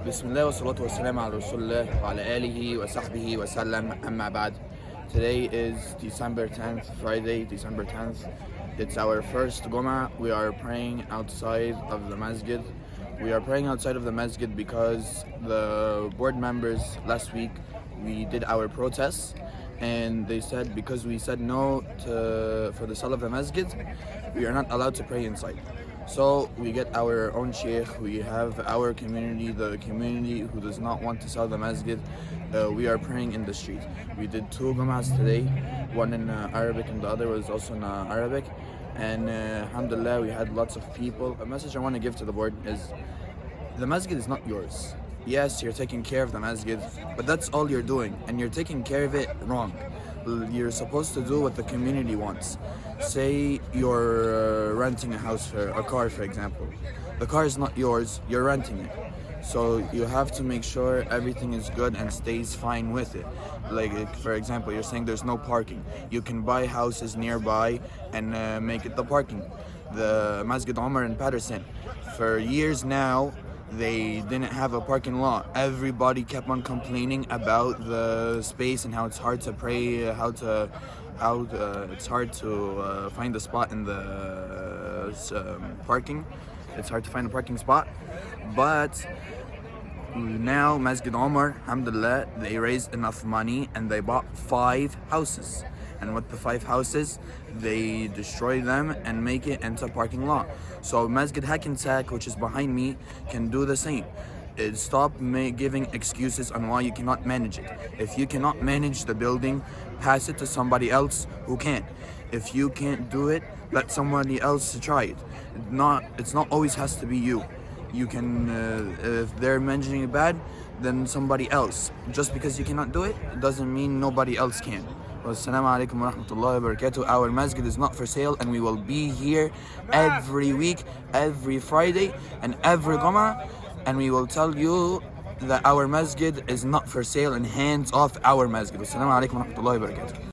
بسم الله والصلاة والسلام على رسول الله وعلى آله وصحبه وسلم أما بعد. Today is December 10th, Friday, December 10th. It's our first Goma. We are praying outside of the Masjid. We are praying outside of the Masjid because the board members last week, we did our protests and they said because we said no for the sale of the Masjid, we are not allowed to pray inside. So we get our own sheikh, we have our community, the community who does not want to sell the masjid. We are praying in the street. We did two Gum'ahs today, one in Arabic and the other was also in Arabic. And alhamdulillah, we had lots of people. A message I want to give to the board is, the masjid is not yours. Yes, you're taking care of the masjid, but that's all you're doing, and you're taking care of it wrong. You're supposed to do what the community wants. Say you're renting a house for a car, for example. The car is not yours, you're renting it. So you have to make sure everything is good and stays fine with it. Like, for example, you're saying there's no parking. You can buy houses nearby and make it the parking. The Masjid Omar in Patterson, for years now, they didn't have a parking lot. Everybody kept on complaining about the space and how it's hard to pray, it's hard to find a spot in the parking. It's hard to find a parking spot. But now Masjid Omar, alhamdulillah, they raised enough money and they bought 5 houses. And with the 5 houses, they destroy them and make it into a parking lot. So Masjid Haakensack, which is behind me, can do the same. Stop giving excuses on why you cannot manage it. If you cannot manage the building, pass it to somebody else who can. If you can't do it, let somebody else try it. It's not always has to be you. You can, if they're managing it bad, then somebody else. Just because you cannot do it, it doesn't mean nobody else can. Wassalamu alaikum wa rahmatullahi wa barakatuh. Our masjid is not for sale and we will be here every week, every Friday and every Goma, and we will tell you that our masjid is not for sale and hands off our masjid. Wassalamu alaikum wa rahmatullahi wa barakatuh.